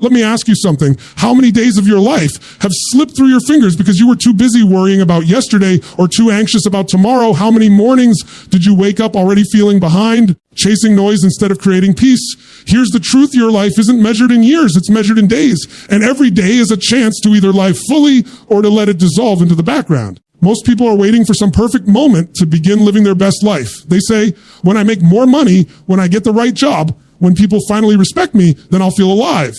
Let me ask you something. How many days of your life have slipped through your fingers because you were too busy worrying about yesterday or too anxious about tomorrow? How many mornings did you wake up already feeling behind, chasing noise instead of creating peace? Here's the truth. Your life isn't measured in years. It's measured in days. And every day is a chance to either live fully or to let it dissolve into the background. Most people are waiting for some perfect moment to begin living their best life. They say, when I make more money, when I get the right job, when people finally respect me, then I'll feel alive.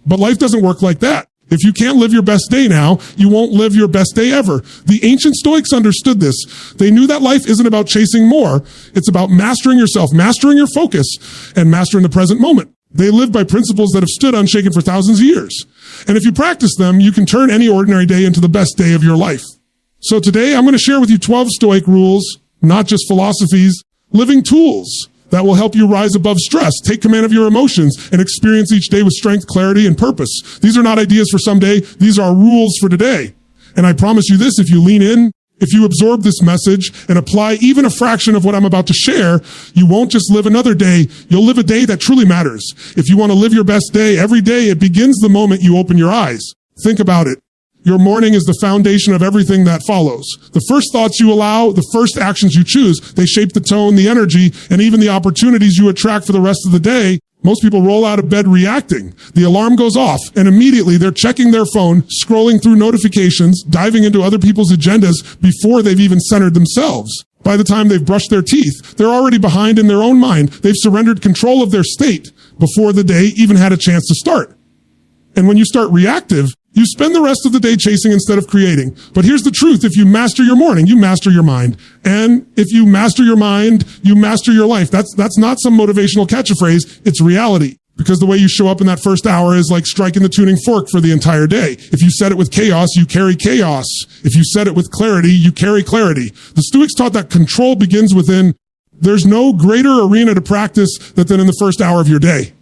But life doesn't work like that. If you can't live your best day now, you won't live your best day ever. The ancient Stoics understood this. They knew that life isn't about chasing more. It's about mastering yourself, mastering your focus, and mastering the present moment. They lived by principles that have stood unshaken for thousands of years. And if you practice them, you can turn any ordinary day into the best day of your life. So today, I'm going to share with you 12 Stoic rules, not just philosophies, living tools that will help you rise above stress, take command of your emotions, and experience each day with strength, clarity, and purpose. These are not ideas for someday. These are rules for today. And I promise you this, if you lean in, if you absorb this message and apply even a fraction of what I'm about to share, you won't just live another day. You'll live a day that truly matters. If you want to live your best day, every day, it begins the moment you open your eyes. Think about it. Your morning is the foundation of everything that follows. The first thoughts you allow, the first actions you choose, they shape the tone, the energy, and even the opportunities you attract for the rest of the day. Most people roll out of bed reacting. The alarm goes off, and immediately they're checking their phone, scrolling through notifications, diving into other people's agendas before they've even centered themselves. By the time they've brushed their teeth, they're already behind in their own mind. They've surrendered control of their state before the day even had a chance to start. And when you start reactive, you spend the rest of the day chasing instead of creating. But here's the truth. If you master your morning, you master your mind. And if you master your mind, you master your life. That's not some motivational catchphrase. It's reality. Because the way you show up in that first hour is like striking the tuning fork for the entire day. If you set it with chaos, you carry chaos. If you set it with clarity, you carry clarity. The Stoics taught that control begins within. There's no greater arena to practice than in the first hour of your day.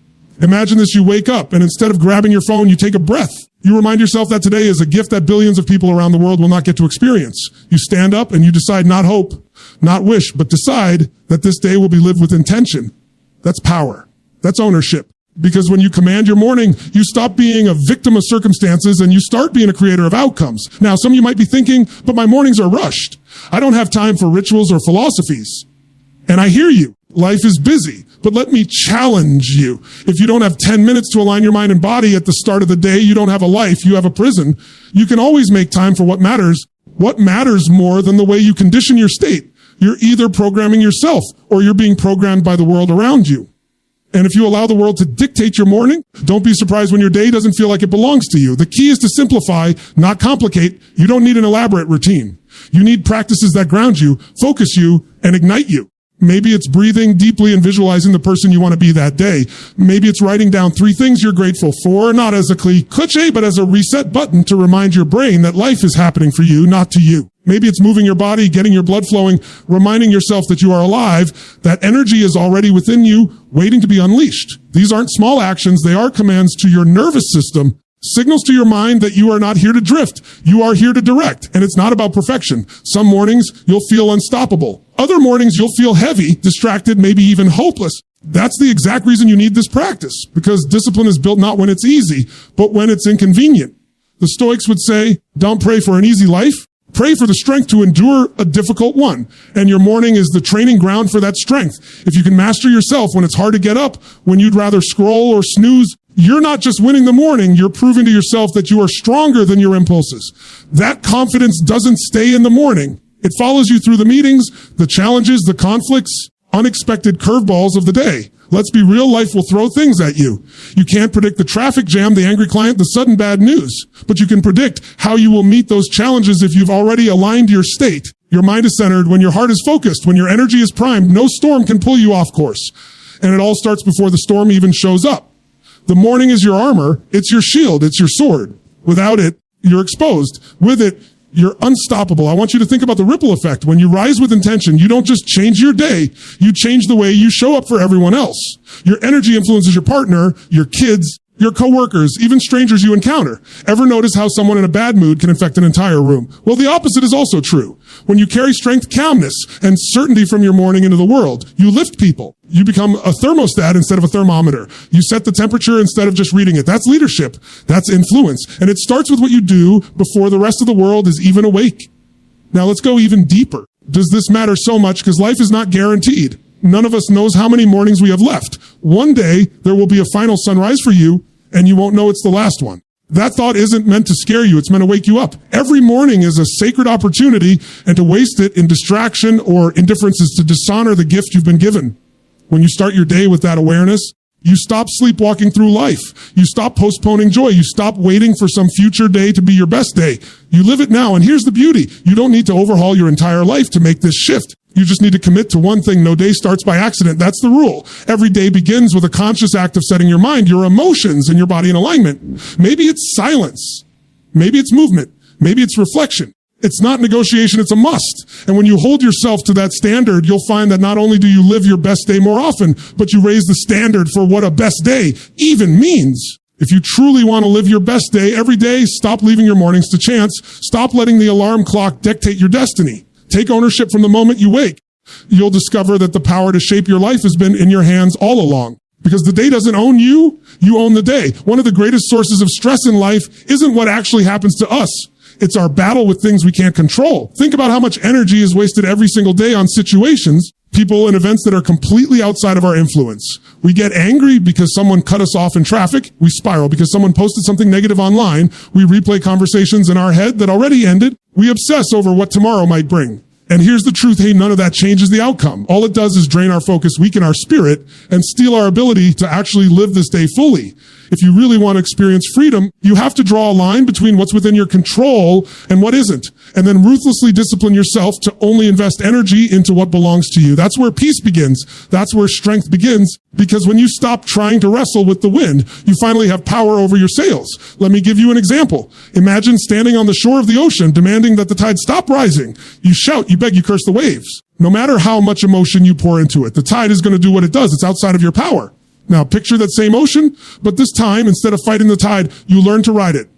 Imagine this, you wake up and instead of grabbing your phone, you take a breath. You remind yourself that today is a gift that billions of people around the world will not get to experience. You stand up and you decide not hope, not wish, but decide that this day will be lived with intention. That's power. That's ownership. Because when you command your morning, you stop being a victim of circumstances and you start being a creator of outcomes. Now, some of you might be thinking, but my mornings are rushed. I don't have time for rituals or philosophies. And I hear you. Life is busy. But let me challenge you. If you don't have 10 minutes to align your mind and body at the start of the day, you don't have a life, you have a prison. You can always make time for what matters. What matters more than the way you condition your state? You're either programming yourself or you're being programmed by the world around you. And if you allow the world to dictate your morning, don't be surprised when your day doesn't feel like it belongs to you. The key is to simplify, not complicate. You don't need an elaborate routine. You need practices that ground you, focus you, and ignite you. Maybe it's breathing deeply and visualizing the person you want to be that day. Maybe it's writing down 3 things you're grateful for, not as a cliche, but as a reset button to remind your brain that life is happening for you, not to you. Maybe it's moving your body, getting your blood flowing, reminding yourself that you are alive, that energy is already within you, waiting to be unleashed. These aren't small actions. They are commands to your nervous system, signals to your mind that you are not here to drift. You are here to direct. And it's not about perfection. Some mornings you'll feel unstoppable. Other mornings you'll feel heavy, distracted, maybe even hopeless. That's the exact reason you need this practice, because discipline is built not when it's easy, but when it's inconvenient. The Stoics would say, don't pray for an easy life. Pray for the strength to endure a difficult one. And your morning is the training ground for that strength. If you can master yourself when it's hard to get up, when you'd rather scroll or snooze, you're not just winning the morning, you're proving to yourself that you are stronger than your impulses. That confidence doesn't stay in the morning. It follows you through the meetings, the challenges, the conflicts, unexpected curveballs of the day. Let's be real, life will throw things at you. You can't predict the traffic jam, the angry client, the sudden bad news. But you can predict how you will meet those challenges if you've already aligned your state. Your mind is centered, when your heart is focused, when your energy is primed, no storm can pull you off course. And it all starts before the storm even shows up. The morning is your armor, it's your shield, it's your sword. Without it, you're exposed. With it, you're unstoppable. I want you to think about the ripple effect. When you rise with intention, you don't just change your day, you change the way you show up for everyone else. Your energy influences your partner, your kids, Your coworkers, even strangers you encounter. Ever notice how someone in a bad mood can infect an entire room? Well, the opposite is also true. When you carry strength, calmness, and certainty from your morning into the world, you lift people. You become a thermostat instead of a thermometer. You set the temperature instead of just reading it. That's leadership. That's influence. And it starts with what you do before the rest of the world is even awake. Now let's go even deeper. Does this matter so much? Because life is not guaranteed. None of us knows how many mornings we have left. One day, there will be a final sunrise for you, and you won't know it's the last one. That thought isn't meant to scare you. It's meant to wake you up. Every morning is a sacred opportunity, and to waste it in distraction or indifference is to dishonor the gift you've been given. When you start your day with that awareness, you stop sleepwalking through life. You stop postponing joy. You stop waiting for some future day to be your best day. You live it now, and here's the beauty. You don't need to overhaul your entire life to make this shift. You just need to commit to one thing. No day starts by accident. That's the rule. Every day begins with a conscious act of setting your mind, your emotions, and your body in alignment. Maybe it's silence. Maybe it's movement. Maybe it's reflection. It's not negotiation, it's a must. And when you hold yourself to that standard, you'll find that not only do you live your best day more often, but you raise the standard for what a best day even means. If you truly want to live your best day every day, stop leaving your mornings to chance. Stop letting the alarm clock dictate your destiny. Take ownership from the moment you wake. You'll discover that the power to shape your life has been in your hands all along. Because the day doesn't own you, you own the day. One of the greatest sources of stress in life isn't what actually happens to us. It's our battle with things we can't control. Think about how much energy is wasted every single day on situations, people, and events that are completely outside of our influence. We get angry because someone cut us off in traffic. We spiral because someone posted something negative online. We replay conversations in our head that already ended. We obsess over what tomorrow might bring. And here's the truth, hey, none of that changes the outcome. All it does is drain our focus, weaken our spirit, and steal our ability to actually live this day fully. If you really want to experience freedom, you have to draw a line between what's within your control and what isn't, and then ruthlessly discipline yourself to only invest energy into what belongs to you. That's where peace begins. That's where strength begins, because when you stop trying to wrestle with the wind, you finally have power over your sails. Let me give you an example. Imagine standing on the shore of the ocean, demanding that the tide stop rising. You shout, you beg, you curse the waves. No matter how much emotion you pour into it, the tide is going to do what it does. It's outside of your power. Now picture that same ocean, but this time, instead of fighting the tide, you learn to ride it.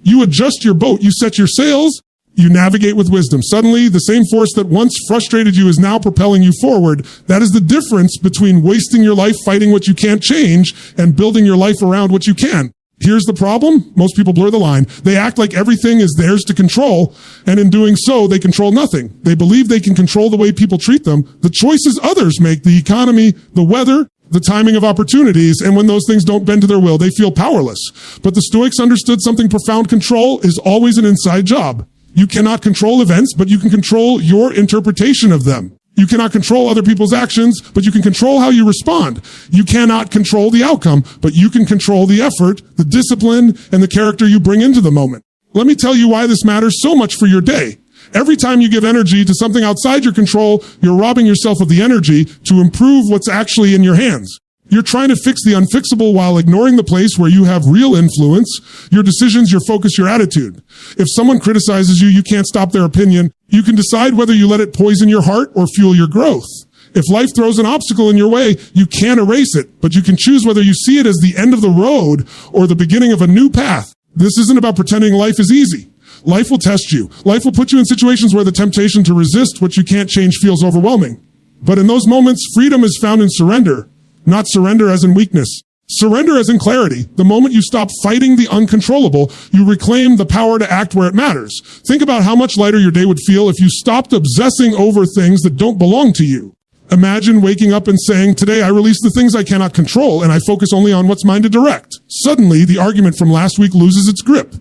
You adjust your boat, you set your sails, you navigate with wisdom. Suddenly, the same force that once frustrated you is now propelling you forward. That is the difference between wasting your life fighting what you can't change and building your life around what you can. Here's the problem. Most people blur the line. They act like everything is theirs to control, and in doing so, they control nothing. They believe they can control the way people treat them, the choices others make, the economy, the weather, the timing of opportunities, and when those things don't bend to their will, they feel powerless. But the Stoics understood something profound. Control is always an inside job. You cannot control events, but you can control your interpretation of them. You cannot control other people's actions, but you can control how you respond. You cannot control the outcome, but you can control the effort, the discipline, and the character you bring into the moment. Let me tell you why this matters so much for your day. Every time you give energy to something outside your control, you're robbing yourself of the energy to improve what's actually in your hands. You're trying to fix the unfixable while ignoring the place where you have real influence, your decisions, your focus, your attitude. If someone criticizes you, you can't stop their opinion. You can decide whether you let it poison your heart or fuel your growth. If life throws an obstacle in your way, you can't erase it, but you can choose whether you see it as the end of the road or the beginning of a new path. This isn't about pretending life is easy. Life will test you. Life will put you in situations where the temptation to resist what you can't change feels overwhelming. But in those moments, freedom is found in surrender, not surrender as in weakness. Surrender as in clarity. The moment you stop fighting the uncontrollable, you reclaim the power to act where it matters. Think about how much lighter your day would feel if you stopped obsessing over things that don't belong to you. Imagine waking up and saying, today I release the things I cannot control and I focus only on what's mine to direct. Suddenly, the argument from last week loses its grip.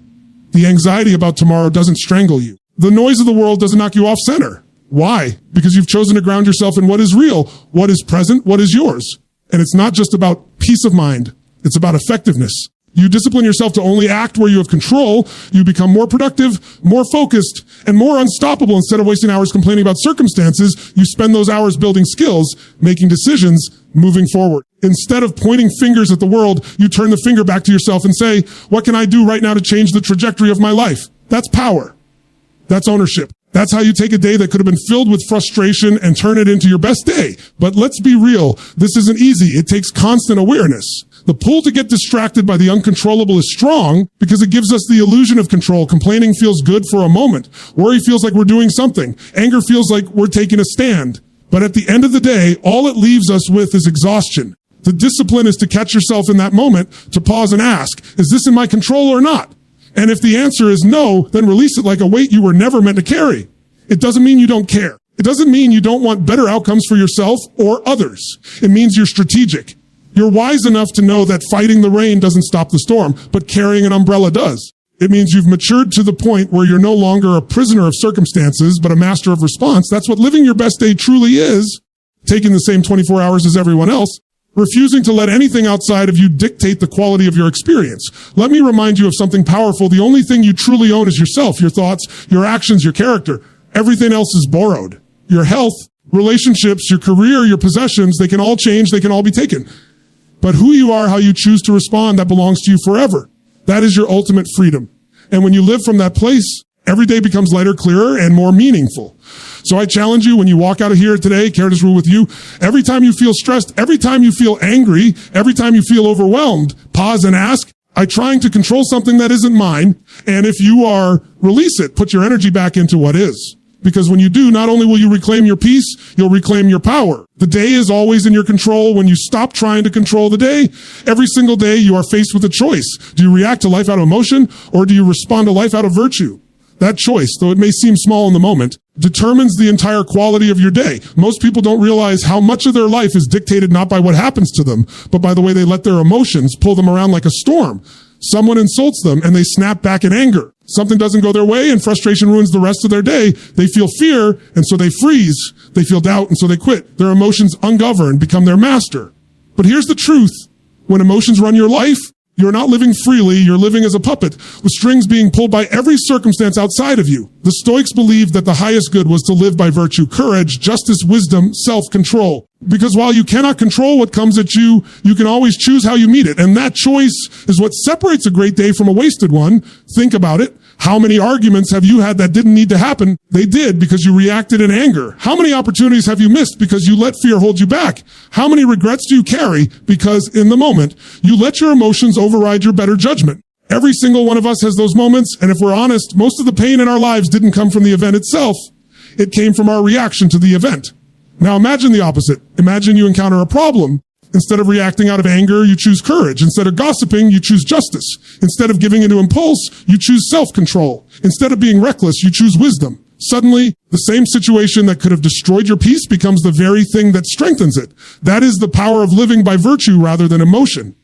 The anxiety about tomorrow doesn't strangle you. The noise of the world doesn't knock you off center. Why? Because you've chosen to ground yourself in what is real, what is present, what is yours. And it's not just about peace of mind. It's about effectiveness. You discipline yourself to only act where you have control. You become more productive, more focused, and more unstoppable. Instead of wasting hours complaining about circumstances, you spend those hours building skills, making decisions, moving forward. Instead of pointing fingers at the world, you turn the finger back to yourself and say, what can I do right now to change the trajectory of my life? That's power. That's ownership. That's how you take a day that could have been filled with frustration and turn it into your best day. But let's be real. This isn't easy. It takes constant awareness. The pull to get distracted by the uncontrollable is strong because it gives us the illusion of control. Complaining feels good for a moment. Worry feels like we're doing something. Anger feels like we're taking a stand. But at the end of the day, all it leaves us with is exhaustion. The discipline is to catch yourself in that moment, to pause and ask, is this in my control or not? And if the answer is no, then release it like a weight you were never meant to carry. It doesn't mean you don't care. It doesn't mean you don't want better outcomes for yourself or others. It means you're strategic. You're wise enough to know that fighting the rain doesn't stop the storm, but carrying an umbrella does. It means you've matured to the point where you're no longer a prisoner of circumstances, but a master of response. That's what living your best day truly is. Taking the same 24 hours as everyone else. Refusing to let anything outside of you dictate the quality of your experience. Let me remind you of something powerful. The only thing you truly own is yourself, your thoughts, your actions, your character. Everything else is borrowed. Your health, relationships, your career, your possessions, they can all change, they can all be taken. But who you are, how you choose to respond, that belongs to you forever. That is your ultimate freedom. And when you live from that place, every day becomes lighter, clearer, and more meaningful. So I challenge you when you walk out of here today, care to rule with you, every time you feel stressed, every time you feel angry, every time you feel overwhelmed, pause and ask, I'm trying to control something that isn't mine. And if you are, release it. Put your energy back into what is. Because when you do, not only will you reclaim your peace, you'll reclaim your power. The day is always in your control. When you stop trying to control the day, every single day you are faced with a choice. Do you react to life out of emotion, or do you respond to life out of virtue? That choice, though it may seem small in the moment, determines the entire quality of your day. Most people don't realize how much of their life is dictated not by what happens to them, but by the way they let their emotions pull them around like a storm. Someone insults them and they snap back in anger. Something doesn't go their way and frustration ruins the rest of their day. They feel fear and so they freeze. They feel doubt and so they quit. Their emotions ungoverned become their master. But here's the truth. When emotions run your life, you're not living freely, you're living as a puppet, with strings being pulled by every circumstance outside of you. The Stoics believed that the highest good was to live by virtue, courage, justice, wisdom, self-control. Because while you cannot control what comes at you, you can always choose how you meet it. And that choice is what separates a great day from a wasted one. Think about it. How many arguments have you had that didn't need to happen? They did because you reacted in anger. How many opportunities have you missed because you let fear hold you back? How many regrets do you carry because in the moment, you let your emotions override your better judgment? Every single one of us has those moments, and if we're honest, most of the pain in our lives didn't come from the event itself. It came from our reaction to the event. Now imagine the opposite. Imagine you encounter a problem. Instead of reacting out of anger, you choose courage. Instead of gossiping, you choose justice. Instead of giving into impulse, you choose self-control. Instead of being reckless, you choose wisdom. Suddenly, the same situation that could have destroyed your peace becomes the very thing that strengthens it. That is the power of living by virtue rather than emotion.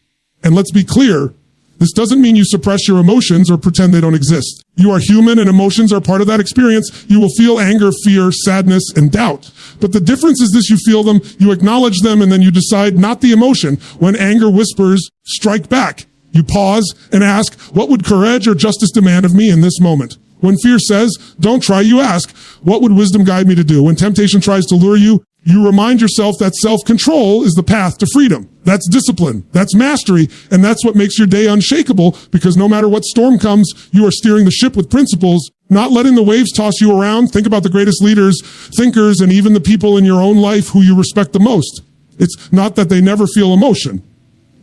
And let's be clear, this doesn't mean you suppress your emotions or pretend they don't exist. You are human and emotions are part of that experience. You will feel anger, fear, sadness, and doubt. But the difference is this: you feel them, you acknowledge them, and then you decide not the emotion. When anger whispers, strike back. You pause and ask, what would courage or justice demand of me in this moment? When fear says, don't try, you ask, what would wisdom guide me to do? When temptation tries to lure you, you remind yourself that self-control is the path to freedom. That's discipline. That's mastery. And that's what makes your day unshakable, because no matter what storm comes, you are steering the ship with principles, not letting the waves toss you around. Think about the greatest leaders, thinkers, and even the people in your own life who you respect the most. It's not that they never feel emotion.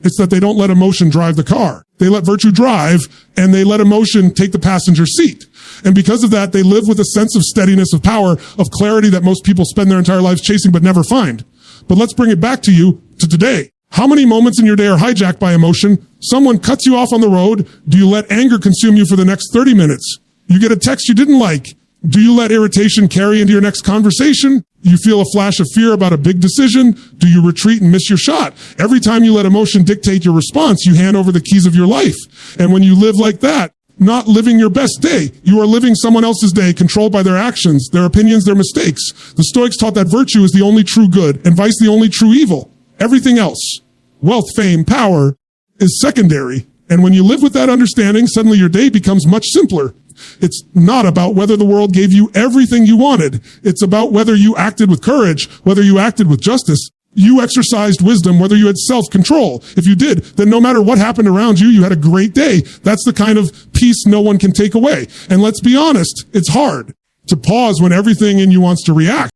It's that they don't let emotion drive the car. They let virtue drive, and they let emotion take the passenger seat. And because of that, they live with a sense of steadiness, of power, of clarity that most people spend their entire lives chasing but never find. But let's bring it back to you, to today. How many moments in your day are hijacked by emotion? Someone cuts you off on the road. Do you let anger consume you for the next 30 minutes? You get a text you didn't like. Do you let irritation carry into your next conversation? Do you feel a flash of fear about a big decision? Do you retreat and miss your shot? Every time you let emotion dictate your response, you hand over the keys of your life. And when you live like that, not living your best day, you are living someone else's day, controlled by their actions, their opinions, their mistakes. The Stoics taught that virtue is the only true good and vice the only true evil. Everything else, wealth, fame, power, is secondary. And when you live with that understanding, suddenly your day becomes much simpler. It's not about whether the world gave you everything you wanted. It's about whether you acted with courage, whether you acted with justice. You exercised wisdom, whether you had self-control. If you did, then no matter what happened around you, you had a great day. That's the kind of peace no one can take away. And let's be honest, it's hard to pause when everything in you wants to react.